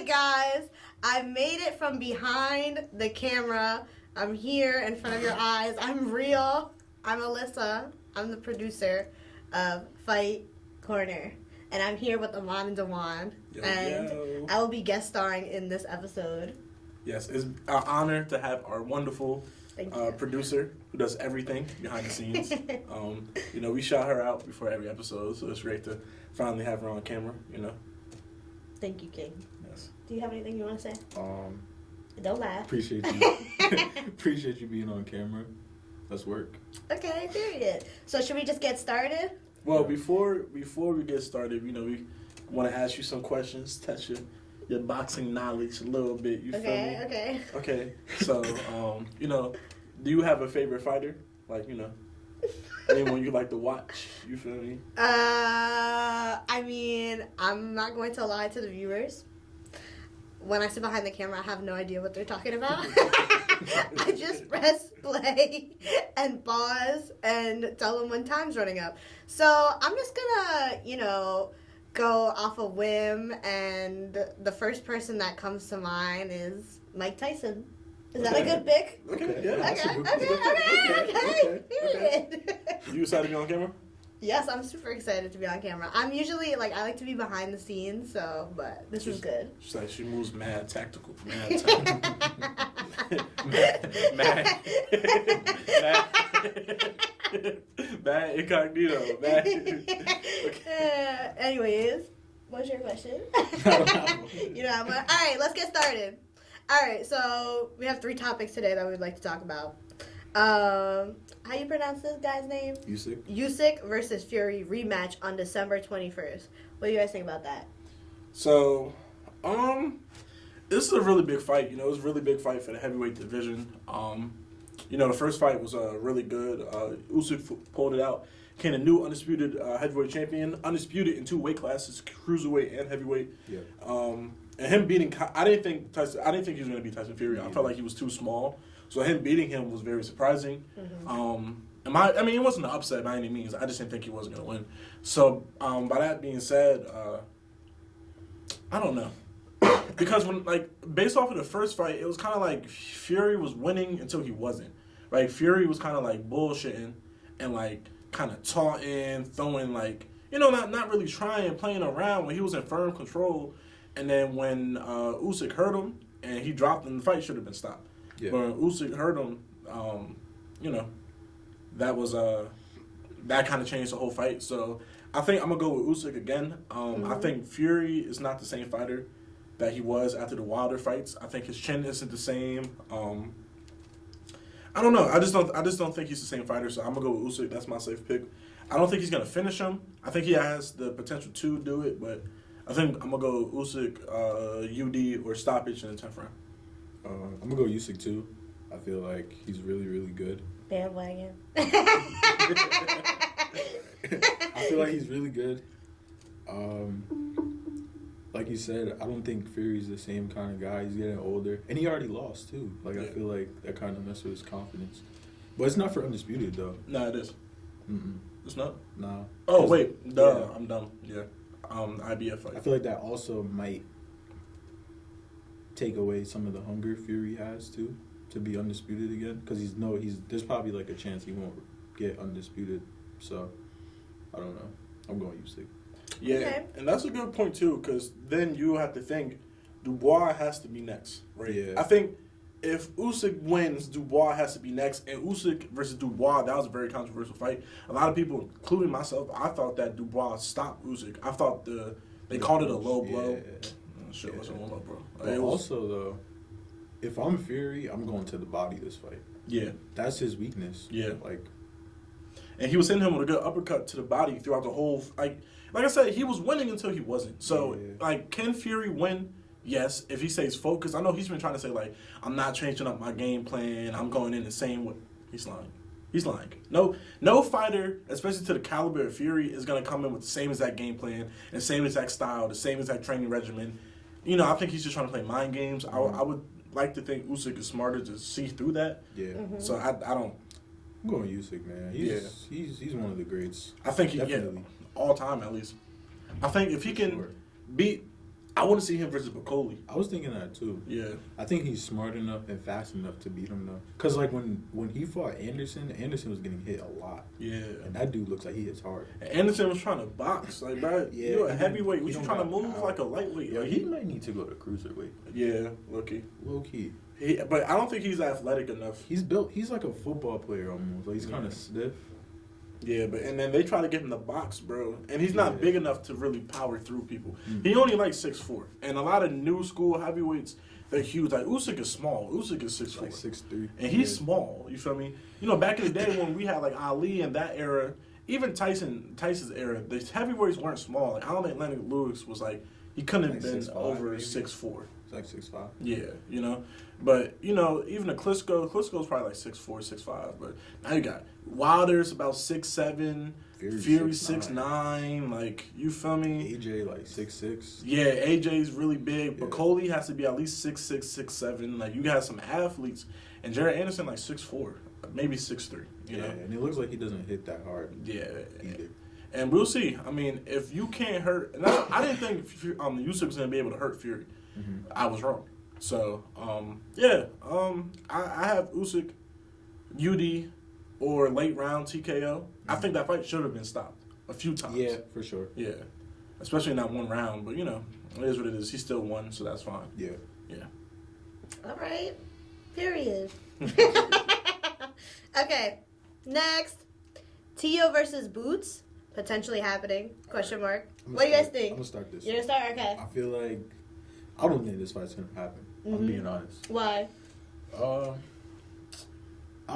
right, guys. I made it from behind the camera. I'm here in front of your eyes. I'm real. I'm Alyssa. I'm the producer of Fight Corner. And I'm here with Amaan and Dajuan. And I will be guest starring in this episode. Yes, it's an honor to have our wonderful producer who does everything behind the scenes. We shout her out before every episode, so it's great to finally have her on camera, Thank you, King. Yes. Do you have anything you want to say? Don't laugh. Appreciate you. Appreciate you being on camera. Let's work. Okay, period. So should we just get started? Well, before we get started, we want to ask you some questions, test your boxing knowledge a little bit. You feel me? Okay. So, do you have a favorite fighter? Anyone you like to watch? You feel me? I'm not going to lie to the viewers. When I sit behind the camera, I have no idea what they're talking about. I just press play and pause and tell them when time's running up. So I'm just gonna, go off a whim, and the first person that comes to mind is Mike Tyson. Is that a good pick? Okay, yeah. Okay. You excited to be on camera? Yes, I'm super excited to be on camera. I'm usually, I like to be behind the scenes, but this is good. She's like, she moves mad tactical. Mad incognito. Anyways, what's your question? You know what? All right, let's get started. All right, so we have 3 topics today that we'd like to talk about. How you pronounce this guy's name? Usyk versus Fury rematch on December 21st. What do you guys think about that? So, this is a really big fight. It was a really big fight for the heavyweight division. The first fight was really good. Usyk pulled it out. Became a new undisputed heavyweight champion. Undisputed in 2 weight classes, cruiserweight and heavyweight. Yeah. And him beating, I didn't think he was going to beat Tyson Fury. I felt like he was too small. So him beating him was very surprising. Mm-hmm. It wasn't an upset by any means. I just didn't think he wasn't going to win. So by that being said, I don't know. Because based off of the first fight, it was kind of like Fury was winning until he wasn't. Right? Fury was kind of bullshitting and kind of taunting, throwing not really trying, playing around when he was in firm control. And then when Usyk hurt him and he dropped him, the fight should have been stopped. Yeah. But when Usyk hurt him, that was that kind of changed the whole fight. So I think I'm gonna go with Usyk again. I think Fury is not the same fighter that he was after the Wilder fights. I think his chin isn't the same. I don't know. I just don't think he's the same fighter. So I'm gonna go with Usyk. That's my safe pick. I don't think he's gonna finish him. I think he has the potential to do it, but I think I'm gonna go Usyk, UD or stoppage in the 10th round. I'm gonna go Usyk too. I feel like he's really, really good. Bandwagon. I feel like he's really good. Like you said, I don't think Fury's the same kind of guy. He's getting older, and he already lost too. I feel like that kind of messed with his confidence. But it's not for undisputed though. No, it is. Mm-mm. It's not. No. Oh wait, duh. Yeah. I'm dumb. Yeah. IBF fight. I feel like that also might take away some of the hunger Fury has too to be undisputed again, because there's probably a chance he won't get undisputed. So I don't know. I'm going Usyk. Yeah, okay. And that's a good point too, because then you have to think Dubois has to be next, right? Yeah. I think if Usyk wins, Dubois has to be next, and Usyk versus Dubois, that was a very controversial fight. A lot of people, including myself, I thought that Dubois stopped Usyk. I thought they called it a low blow. Shit, it wasn't a low blow. But also, though, if I'm Fury, I'm going to the body this fight. Yeah. That's his weakness. Yeah. And he was hitting him with a good uppercut to the body throughout the whole... Like I said, he was winning until he wasn't. So, can Fury win? Yes, if he stays focused. I know he's been trying to say, I'm not changing up my game plan. I'm going in the same way. He's lying. He's lying. No fighter, especially to the caliber of Fury, is going to come in with the same exact game plan and same exact style, the same exact training regimen. I think he's just trying to play mind games. I would like to think Usyk is smarter to see through that. Yeah. Mm-hmm. So I don't... I'm going Usyk, man. He's one of the greats. I think all time at least. I think if he can beat I want to see him versus Bacoli. I was thinking that too. Yeah. I think he's smart enough and fast enough to beat him though. Cause like when he fought Anderson was getting hit a lot. Yeah. And that dude looks like he hits hard. And Anderson was trying to box. Like, bro, Yeah, you're a heavyweight. What he you don't trying to got move power. like a lightweight? Yeah, Like, he might need to go to cruiserweight. Yeah, low-key. Low key. But I don't think he's athletic enough. He's built. He's like a football player almost. Like he's kind of stiff. Yeah, and then they try to get him to box, bro. And he's not big enough to really power through people. Mm. He only like 6'4". And a lot of new school heavyweights, they're huge. Like Usyk is small. Usyk is 6'4". Like 6'3". And he's small. You feel me? You know, back in the day when we had like Ali in that era, even Tyson's era, the heavyweights weren't small. Like Alan Atlantic Lewis was like, he couldn't have Like been 6'5", over maybe? 6'4". He's like 6'5". Yeah, you know. But, you know, even the Klitschko's probably like 6'4", 6'5". But now you got Wilder's about 6'7", Fury 6'9". Like, you feel me? AJ like 6'6". Yeah, AJ's really big. Yeah. Bacoli has to be at least 6'6", 6'7". Like, you got some athletes. And Jared Anderson like 6'4", maybe 6'3", you know? And it looks like he doesn't hit that hard. Yeah. Either. And we'll see. I mean, if you can't hurt... And I didn't think Usyk was going to be able to hurt Fury. Mm-hmm. I was wrong. So, I have Usyk, UD, or late round TKO. Mm-hmm. I think that fight should have been stopped a few times. Yeah, for sure. Yeah. Especially in that one round. But, you know, it is what it is. He still won, so that's fine. Yeah. Yeah. All right. Period. Okay. Next. Tio versus Boots. Potentially happening. Question mark. What do you guys think? I'm going to start this. You're going to start? Okay. I feel like... I don't think this fight's going to happen. I'm being honest. Why? I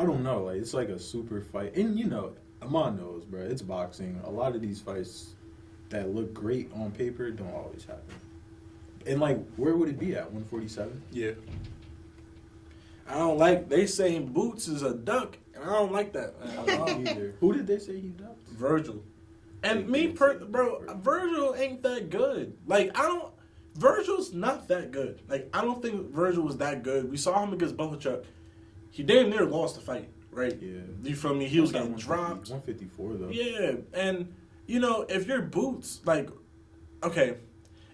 don't know. Like it's like a super fight. And, you know, Amaan knows, bro. It's boxing. A lot of these fights that look great on paper don't always happen. And, like, where would it be at? 147? Yeah. I don't like... They saying Boots is a duck, and I don't like that. I don't either. Who did they say he ducked? Virgil. And They me, did say bro, Virgil ain't that good. Like, Virgil's not that good. Like, I don't think Virgil was that good. We saw him against Bohachuk. He damn near lost the fight, right? Yeah. You feel me? He was getting dropped. 154, though. Yeah. And, you know, if your Boots, like, okay,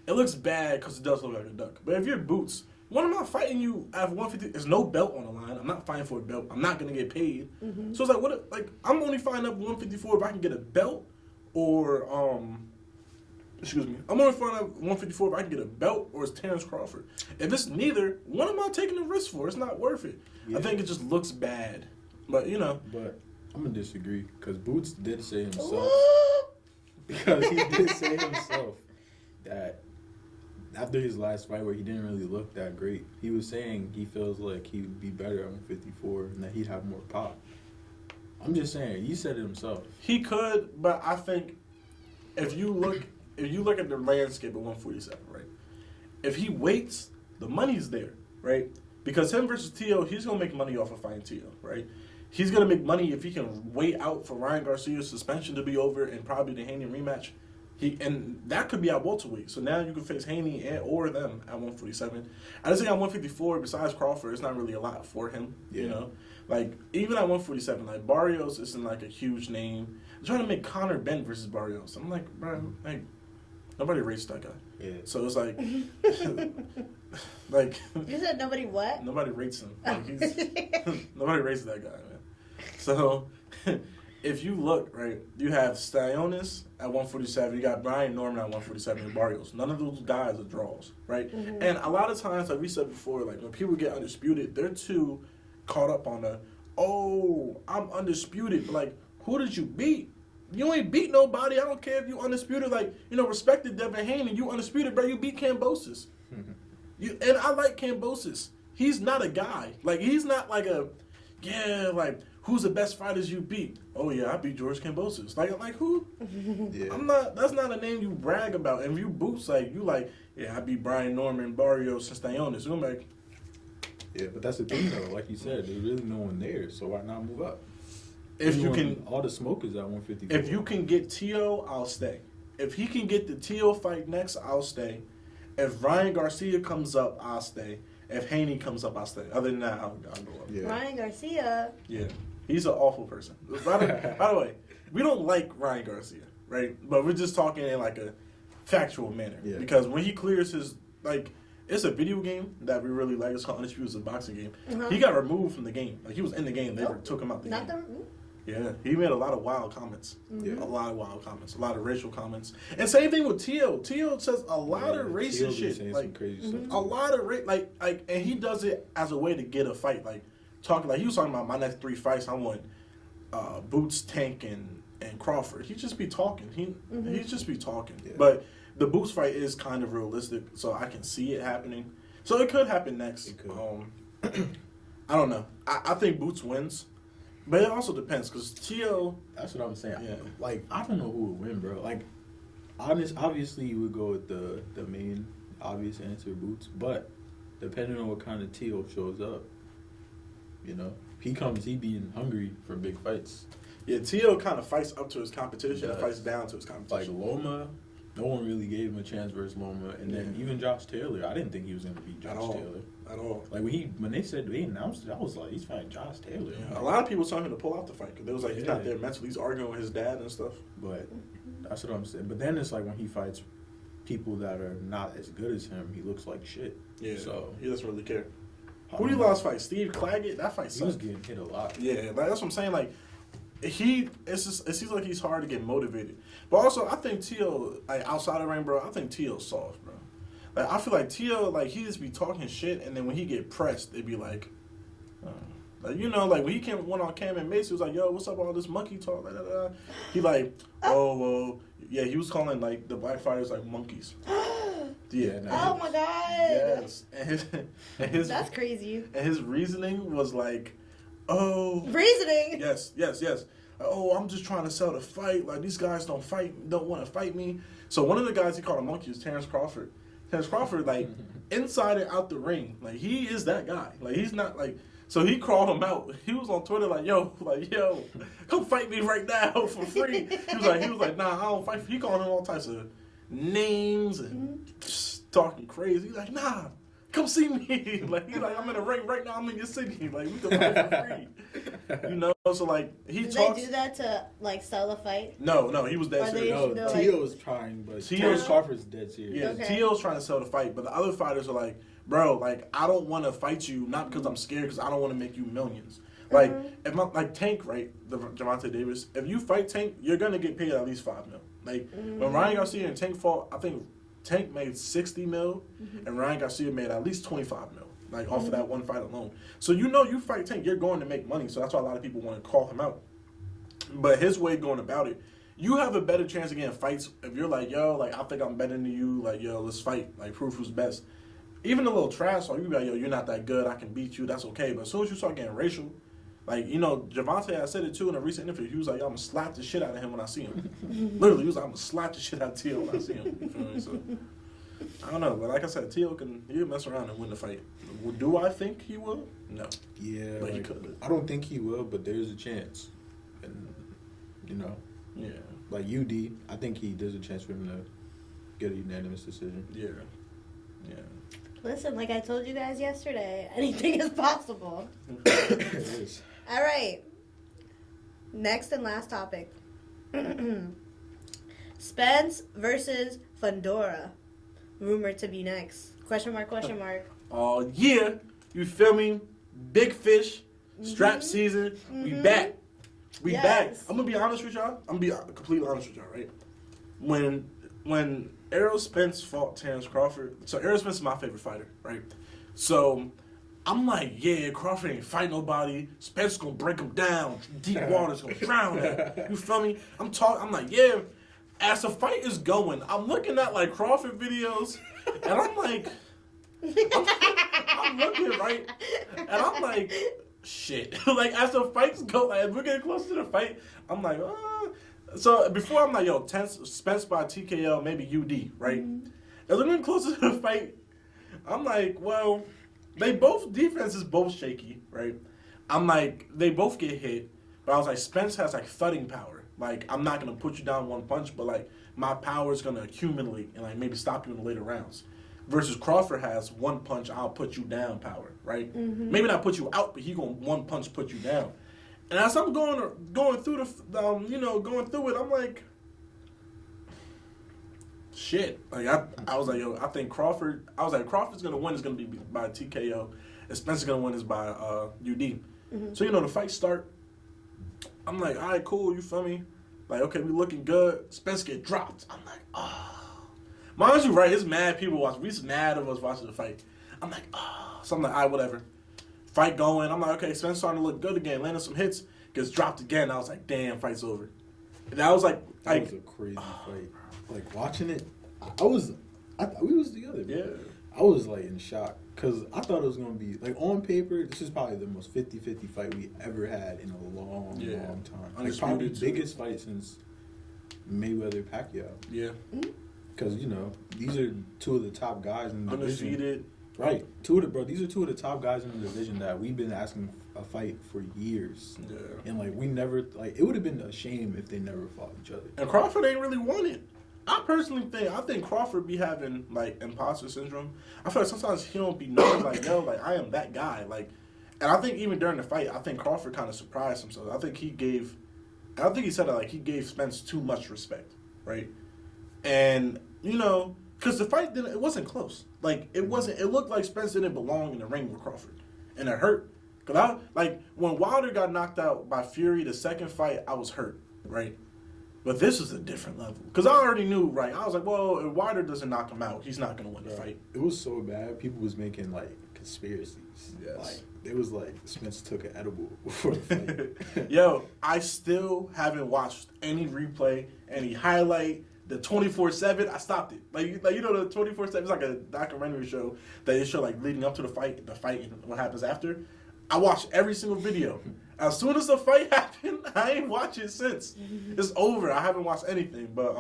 it looks bad because it does look like a duck. But if your Boots, when am I fighting you at 150? There's no belt on the line. I'm not fighting for a belt. I'm not going to get paid. Mm-hmm. So it's like, what? Like, I'm only fighting up 154 if I can get a belt or, excuse me. I'm only fighting up 154 if I can get a belt or it's Terrence Crawford. If it's neither, what am I taking the risk for? It's not worth it. Yeah. I think it just looks bad. But, you know. But I'm going to disagree because Boots did say himself. Ooh. Because he did say himself that after his last fight where he didn't really look that great, he was saying he feels like he would be better at 154 and that he'd have more pop. I'm just saying, he said it himself. He could, but I think if you look at the landscape at 147, right? If he waits, the money's there, right? Because him versus Tio, he's gonna make money off of fighting Tio, right? He's gonna make money if he can wait out for Ryan Garcia's suspension to be over and probably the Haney rematch. And that could be at welterweight. So now you can face Haney or them at 147. I just think at 154, besides Crawford, it's not really a lot for him. Yeah. You know, like even at 147, like Barrios isn't like a huge name. They're trying to make Conor Benn versus Barrios. I'm like, bro, like nobody rates that guy. Yeah. So it's like, like You said nobody what? nobody rates him. Like nobody rates that guy, man. So if you look, right, you have Styontis at 147, you got Brian Norman at 147, and Barrios. None of those guys are draws, right? Mm-hmm. And a lot of times, like we said before, like when people get undisputed, they're too caught up on I'm undisputed. But like, who did you beat? You ain't beat nobody. I don't care if you undisputed. Like, you know, respected Devin Haney. You undisputed, bro. You beat Kambosos. And I like Kambosos. He's not a guy. Like, he's not like like, who's the best fighters you beat? Oh, yeah, I beat George Kambosos. Like who? Yeah. That's not a name you brag about. And you Boots, like, you like, yeah, I beat Brian Norman, Barrios, and Styontis. I'm like, Yeah, but that's the thing, though. Like you said, there's really no one there, so why not move up? if you can, all the smoke is at 154. if you can get Tio, I'll stay. If he can get the Tio fight next, I'll stay. If Ryan Garcia comes up, I'll stay. If Haney comes up, I'll stay. Other than that, I'll go up. Yeah. Ryan Garcia. Yeah. He's an awful person. By the way, we don't like Ryan Garcia, right? But we're just talking in like a factual manner. Yeah. Because when he clears his, like, it's a video game that we really like. It's called Undisputed. It's a boxing game. Uh-huh. He got removed from the game. Like, he was in the game. They took him out the game. Yeah, he made a lot of wild comments. Mm-hmm. A lot of wild comments. A lot of racial comments. And same thing with Teo. Teo says a lot of racist shit. Like, crazy stuff. A lot of like, and he does it as a way to get a fight. Like, talking like he was talking about my next 3 fights. I want Boots, Tank, and Crawford. He just be talking. He just be talking. Yeah. But the Boots fight is kind of realistic, so I can see it happening. So it could happen next. It could. I don't know. I think Boots wins. But it also depends, because Teo... That's what I'm saying. Yeah. Like, I don't know who would win, bro. Like, obviously you would go with the main obvious answer, Boots. But depending on what kind of Teo shows up, you know, he being hungry for big fights. Yeah, Teo kind of fights up to his competition and fights down to his competition. Like, Loma, no one really gave him a chance versus Loma. And then even Josh Taylor, I didn't think he was going to beat Josh Taylor. At all. Like, when they announced it, I was like, he's fighting Josh Taylor. Yeah. A lot of people told him to pull out the fight because they was like, he's not there mentally. He's arguing with his dad and stuff. But that's what I'm saying. But then it's like when he fights people that are not as good as him, he looks like shit. Yeah, so he doesn't really care. Who did he lost fight? Steve Claggett? That fight sucked. He was getting hit a lot. Yeah, like, that's what I'm saying. Like, it seems like he's hard to get motivated. But also, I think Teo, like, outside of ring, bro, I think Teo's soft, bro. Like, I feel like Teo, like, he just be talking shit, and then when he get pressed, they be like, you know, like, when he went on Cam and Mace, he was like, yo, what's up, all this monkey talk? He like, oh, well, yeah, he was calling, like, the black fighters, like, monkeys. Yeah. Oh, my God. Yes. And his That's crazy. And his reasoning was like, oh. Reasoning? Yes. Oh, I'm just trying to sell the fight. Like, these guys don't want to fight me. So one of the guys he called a monkey was Terrence Crawford. Terrence Crawford, like, inside and out the ring, like, he is that guy. Like, he's not, like, so he crawled him out. He was on Twitter like, yo, come fight me right now for free. He was like, nah, I don't fight. He called him all types of names and just talking crazy. He's like, nah, come see me. Like, he's like, I'm in a ring right now. I'm in your city. Like, we can fight for free. You know? So, like, Did they do that to, like, sell the fight? No, he was dead serious. No, Teo was trying, but Terrence Crawford's dead serious. Yeah, okay. Teo's trying to sell the fight, but the other fighters are like, bro, like, I don't want to fight you, not because I'm scared, because I don't want to make you millions. Like, if like Tank, right, the Gervonta Davis, if you fight Tank, you're going to get paid at least $5 million. Like, when Ryan Garcia and Tank fought, I think Tank made $60 million, and Ryan Garcia made at least $25 million. Like, off of that one fight alone. So, you know, you fight Tank, you're going to make money. So, that's why a lot of people want to call him out. But his way of going about it, you have a better chance of getting fights if you're like, yo, like, I think I'm better than you. Like, yo, let's fight. Like, prove who's best. Even a little trash talk, you be like, yo, you're not that good. I can beat you. That's okay. But as soon as you start getting racial, like, you know, Gervonta, I said it too in a recent interview. He was like, yo, I'm going to slap the shit out of him when I see him. Literally, he was like, I'm going to slap the shit out of Teo when I see him. You feel me? So, I don't know, but like I said, Teo he'll mess around and win the fight. Do I think he will? No. Yeah, but he could. I don't think he will, but there's a chance. And, you know. Yeah. Like UD, I think there's a chance for him to get a unanimous decision. Yeah. Listen, like I told you guys yesterday, anything is possible. It is. All right. Next and last topic. Spence versus Fundora. Rumored to be next. Question mark. Oh, yeah. You feel me? Big fish. Strap season. We back. We back. I'm going to be honest with y'all. I'm going to be completely honest with y'all, right? When Errol Spence fought Terrence Crawford, so Errol Spence is my favorite fighter, right? So I'm like, yeah, Crawford ain't fight nobody. Spence going to break him down. Deep water's going to drown him. You feel me? I'm like, yeah. As the fight is going, I'm looking at, like, Crawford videos, and I'm like, I'm looking, right? And I'm like, shit. Like, as the fights go, like, as we're getting close to the fight, I'm like, So, before I'm like, yo, Spence by TKO, maybe UD, right? As we're getting closer to the fight, I'm like, well, defense is both shaky, right? I'm like, they both get hit, but I was like, Spence has, like, thudding power. Like, I'm not going to put you down one punch, but, like, my power is going to accumulate and, like, maybe stop you in the later rounds. Versus Crawford has one punch, I'll put you down power, right? Maybe not put you out, but he going to one punch put you down. And as I'm going through going through it, I'm like, shit. Like I was like, yo, I think Crawford. I was like, Crawford's gonna win. Is gonna be by TKO, and Spencer's gonna win is by UD. So the fight start. I'm like, all right, cool. You feel me? Like, okay, we looking good. Spence get dropped. I'm like, oh. Mind you, right? It's mad people watching. We just mad of us watching the fight. I'm like, oh. So I'm like, all right, whatever. Fight going. I'm like, okay, Spence starting to look good again. Landing some hits. Gets dropped again. I was like, damn, fight's over. And that was like, that was a crazy fight. Like watching it, we was together. Bro. Yeah. I was like in shock because I thought it was gonna be like on paper. This is probably the most 50-50 fight we ever had in a long time. Like probably the biggest fight since Mayweather Pacquiao. Yeah. Because these are two of the top guys in the division. Undefeated. Right. These are two of the top guys in the division that we've been asking a fight for years. Yeah. And like we never it would have been a shame if they never fought each other. And Crawford ain't really won it. I think Crawford be having like imposter syndrome. I feel like sometimes he don't be knowing like, yo, like I am that guy. Like, and I think even during the fight, I think Crawford kind of surprised himself. I think he said that like he gave Spence too much respect, right? And because the fight it wasn't close. Like it wasn't. It looked like Spence didn't belong in the ring with Crawford, and it hurt. Cause when Wilder got knocked out by Fury the second fight, I was hurt, right? But this is a different level. Because I already knew, right? I was like, well, if Wilder doesn't knock him out, he's not going to win the fight. It was so bad. People was making, conspiracies. Yes. It was like Spence took an edible before the fight. Yo, I still haven't watched any replay, any highlight. The 24/7, I stopped it. The 24/7 is like a documentary show that they show, leading up to the fight, and what happens after. I watched every single video. As soon as the fight happened, I ain't watched it since. It's over. I haven't watched anything. But,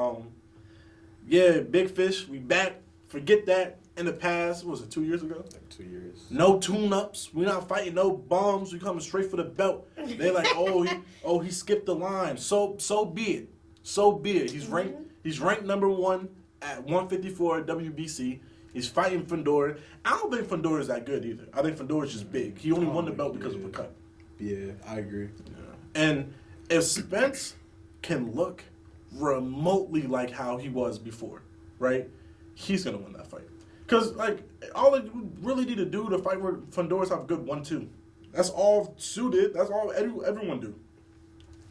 yeah, Big Fish, we back. Forget that. In the past, what was it, 2 years ago? 2 years. No tune-ups. We not fighting no bums. We coming straight for the belt. They like, he skipped the line. So be it. So be it. He's ranked number 1 at 154 WBC. He's fighting Fundora. I don't think Fundora is that good either. I think Fundora's just big. He only won the belt because of a cut. Yeah, I agree. Yeah. And if Spence can look remotely like how he was before, right, he's going to win that fight. Because, all they really need to do to fight with Fundora's have a good 1-2. That's all Sue did. That's all everyone do.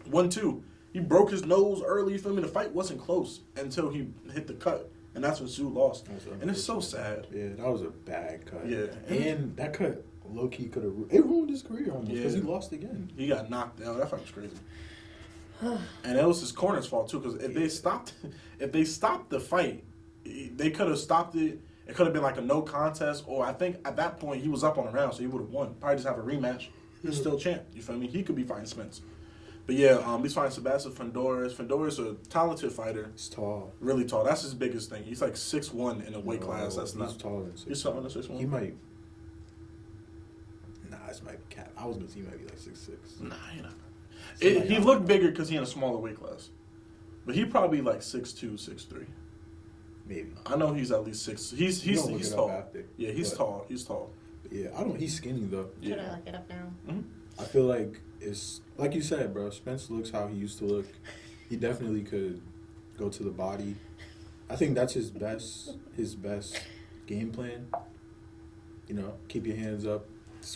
1-2. He broke his nose early. You feel me? The fight wasn't close until he hit the cut. And that's when Sue lost. And it's so sad. Yeah, that was a bad cut. Yeah. And that cut, low-key, could have... It ruined his career almost because he lost again. He got knocked out. That fight was crazy. And it was his corner's fault, too, because if they stopped the fight, they could have stopped it. It could have been a no contest, or I think at that point he was up on the round, so he would have won. Probably just have a rematch. He's still champ. You feel me? He could be fighting Spence. But yeah, he's fighting Sebastian Fundora. Fundora's a talented fighter. He's tall. Really tall. That's his biggest thing. He's 6'1" in a weight class. That's not. He's taller than 6'1". He's taller than 6'1". He might. Nah, this might be cap. I was gonna say he might be 6'6". Nah, he not. He looked bigger because he in a smaller weight class. But he probably 6'2", 6'3". Maybe. I know he's at least 6. He's tall. Yeah, he's tall. He's tall. Yeah, he's skinny though. Should I look it up now? Mm-hmm. I feel like it's like you said, bro. Spence looks how he used to look. He definitely could go to the body. I think that's his best game plan. Keep your hands up,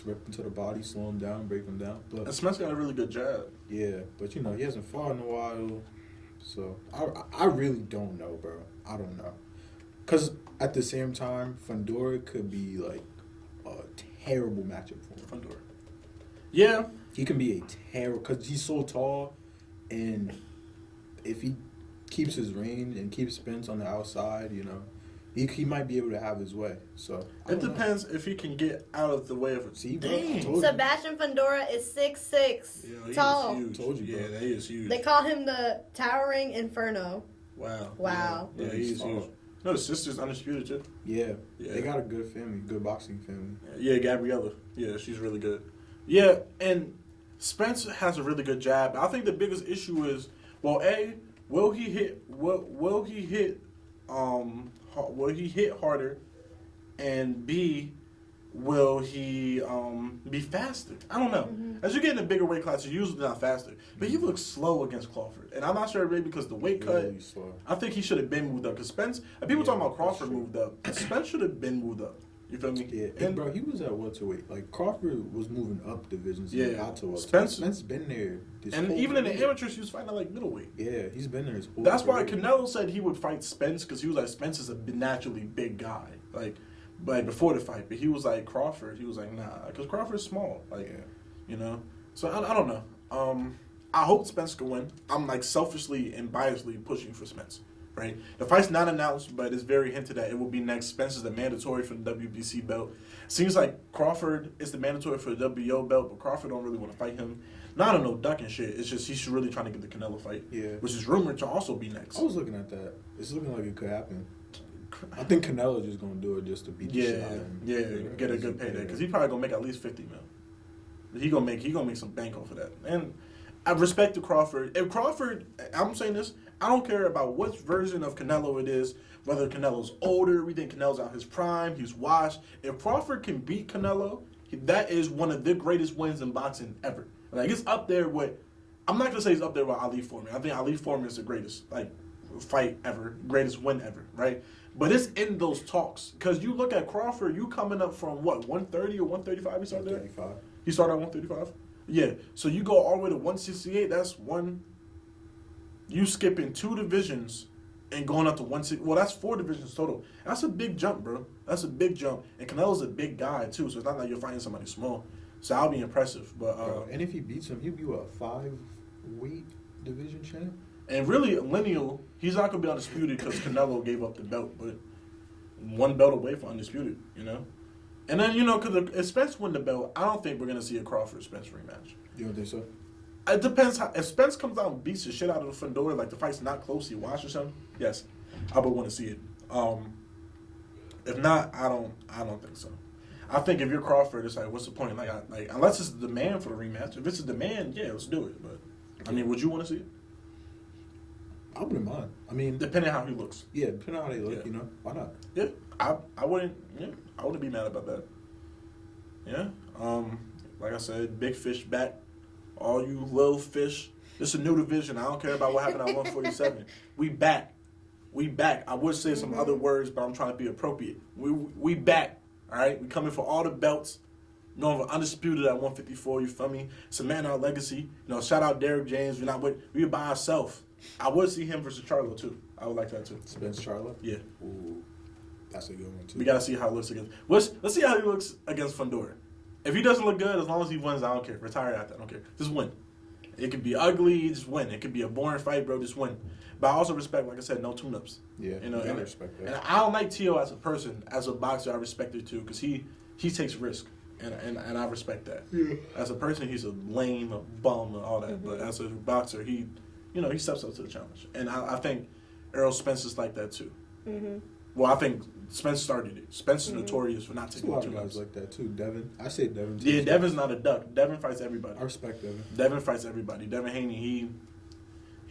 rip into the body, slow him down, break him down. But And Spence got a really good jab. yeah, but he hasn't fought in a while, so I really don't know, bro. I don't know, cause at the same time, Fundora could be a terrible matchup for him. Fundora. Yeah. He can be a terrible, because he's so tall, and if he keeps his range and keeps Spence on the outside, he might be able to have his way. So It depends if he can get out of the way of it. See, bro, Dang. I told you. Sebastian Fundora is 6'6", He tall. is huge. Told you, bro. Yeah, he is huge. They call him the Towering Inferno. Wow. Yeah, he's huge. No, the sister's undisputed, too. Yeah, they got a good family, good boxing family. Yeah, Gabriella. Yeah, she's really good. Yeah, and Spence has a really good jab. I think the biggest issue is, will he hit harder, and B, will he be faster? I don't know. As you get in a bigger weight class, you're usually not faster. But he looks slow against Crawford. And I'm not sure maybe because the weight cut. Really slow. I think he should have been moved up. Because Spence, and people talking about Crawford moved up. Spence should have been moved up. You feel me? Yeah, and bro, he was at welterweight. Like Crawford was moving up divisions. Yeah, And got to welterweight. Spence been there. And even in the amateurs, he was fighting at like middleweight. Yeah, he's been there his whole That's why career. Canelo said he would fight Spence because he was like, Spence is a naturally big guy. But before the fight, but he was like Crawford. He was like, nah, because Crawford's small. You know. So I don't know. I hope Spence can win. I'm like selfishly and biasedly pushing for Spence. Right. The fight's not announced, but it's very hinted that it will be next. Spence is the mandatory for the WBC belt. Seems like Crawford is the mandatory for the WBO belt, but Crawford don't really want to fight him. Not on no ducking shit. It's just he's really trying to get the Canelo fight. Yeah. Which is rumored to also be next. I was looking at that. It's looking like it could happen. I think Canelo's just gonna do it just to beat the shit out of him. Yeah, get a good payday because he probably gonna make at least $50 million. He gonna make some bank off of that. And I respect to Crawford. If Crawford, I'm saying this, I don't care about what version of Canelo it is. Whether Canelo's older, we think Canelo's out his prime, he's washed. If Crawford can beat Canelo, that is one of the greatest wins in boxing ever. Like it's up there with. I'm not gonna say it's up there with Ali Foreman. I think Ali Foreman is the greatest fight ever, greatest win ever, right? But it's in those talks because you look at Crawford, you coming up from what 130 or 135? He started at 135. He started at 135. Yeah, so you go all the way to 168. That's one. You skipping 2 divisions and going up to 160. Well, that's 4 divisions total. That's a big jump, bro. That's a big jump. And Canelo's a big guy too, so it's not like you're fighting somebody small. So that'll be impressive. But and if he beats him, he'll be what, 5 weight division champ? And really, lineal, he's not gonna be undisputed because Canelo gave up the belt, but 1 belt away from undisputed, you know. And then because if Spence win the belt, I don't think we're gonna see a Crawford Spence rematch. You don't think so? It depends if Spence comes out and beats the shit out of the Fundora, like the fight's not close, he watches him. Yes, I would want to see it. If not, I don't think so. I think if you're Crawford, it's like, what's the point? Like unless it's a demand for the rematch. If it's a demand, yeah, let's do it. But I mean, would you want to see it? I wouldn't mind. I mean, Depending on how he looks. yeah, depending on how they look, Yeah. why not? Yeah, I wouldn't. Yeah, I wouldn't be mad about that. Yeah. Like I said, big fish back. All you little fish. This is a new division. I don't care about what happened at 147. We back. I would say some other words, but I'm trying to be appropriate. We back. All right. We coming for all the belts. We're undisputed at 154. You feel me? Cement our legacy. Shout out Derrick James. We by ourselves. I would see him versus Charlo too. I would like that too. Spence Charlo? Yeah. Ooh, that's a good one too. We gotta see how it looks against. Let's see how he looks against Fundora. If he doesn't look good, as long as he wins, I don't care. Retire after, I don't care. Just win. It could be ugly, just win. It could be a boring fight, bro. Just win. But I also respect, like I said, no tune-ups. Yeah, I respect that. And I don't like Tio as a person. As a boxer, I respect it too, because he takes risk, and I respect that. Yeah. As a person, he's a lame, a bum, and all that. But as a boxer, he steps up to the challenge, and I think Errol Spence is like that too. Well, I think Spence started it. Spence is notorious for not There's a taking lot of tune-ups. guys like that too. Devin, I say Devin too. Yeah, Devin's not a duck. Devin fights everybody. I respect Devin. Devin fights everybody. Devin Haney, he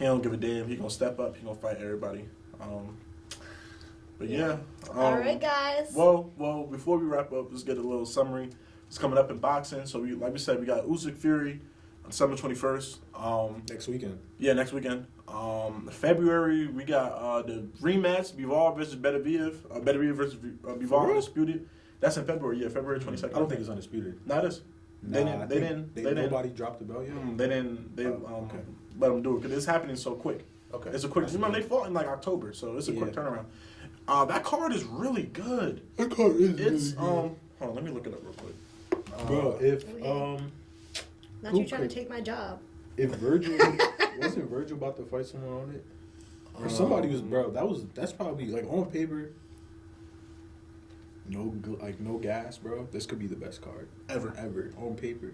don't give a damn. He gonna step up. He gonna fight everybody. But yeah. All right, guys. Well, before we wrap up, let's get a little summary. It's coming up in boxing. So like we said, we got Usyk Fury on December 21st. Next weekend. Yeah, next weekend. February we got the rematch: Bivol versus Beterbiev. Beterbiev versus Bivol undisputed. That's in February. Yeah, February 22nd. I don't think it's undisputed. Not us. They didn't. Nobody dropped the belt yet. They didn't. Okay. Let them do it because it's happening so quick. Okay. It's a quick. Remember, they fought in like October, so it's a quick turnaround. That card is really good. That card is It's hold on, let me look it up real quick. Bro, if Not who you trying to could- take my job. if Virgil wasn't Virgil about to fight someone on it, or somebody was, bro, that's probably like on paper. No gas, bro. This could be the best card Ever. on paper.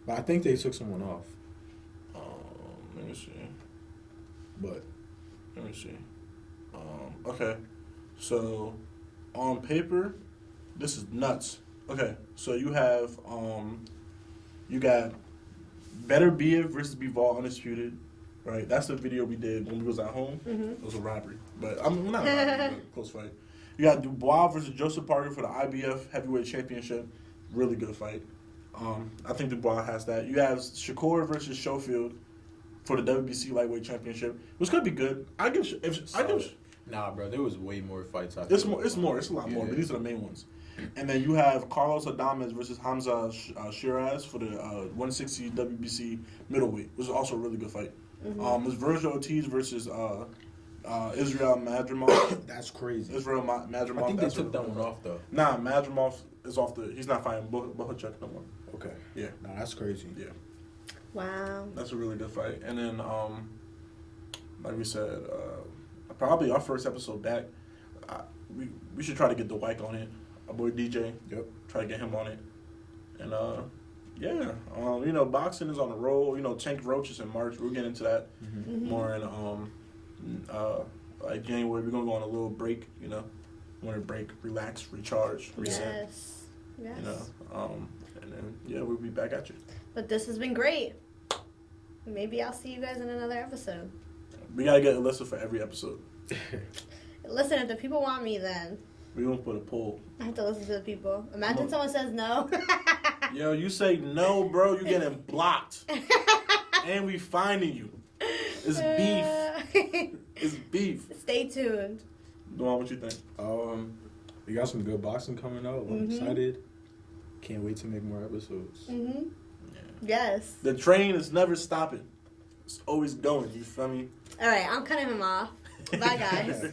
But I think they took someone off. Let me see. But Let me see. Okay, so on paper, this is nuts. Okay, so you have you got Beterbiev versus Bivol undisputed, right? That's the video we did when we was at home. It was a robbery, but not a robbery, but a close fight. You got Dubois versus Joseph Parker for the IBF Heavyweight Championship. Really good fight. I think Dubois has that. You have Shakur versus Schofield for the WBC Lightweight Championship, which could be good. Nah, bro, there was way more fights. It's more. It's a lot more, but these are the main ones. And then you have Carlos Adames versus Hamza Shiraz for the 160 WBC middleweight, which is also a really good fight. There's Virgil Ortiz versus Israel Madrimov. That's crazy. Israel Madrimov. I think they took that one off, though. Nah, Madrimov is off the. He's not fighting Bohachuk no more. Okay. Yeah. Nah, that's crazy. Yeah. Wow. That's a really good fight. And then, like we said, probably our first episode back. We should try to get the White on it. Our boy DJ. Yep. Try to get him on it. And boxing is on the roll. Tank Roach is in March. We'll get into that more in like January. We're gonna go on a little break. Want to break, relax, recharge, reset. Yes. And then we'll be back at you. But this has been great. Maybe I'll see you guys in another episode. We gotta get Alyssa for every episode. Listen, if the people want me, then We gonna put a poll. I have to listen to the people. Imagine someone says no. Yo, you say no, bro, you getting blocked. And we finding you. It's beef. It's beef. Stay tuned. Duan, what you think? We got some good boxing coming out. I'm excited. Can't wait to make more episodes. Yes. The train is never stopping. It's always going. You feel me? All right, I'm cutting him off. Bye, guys.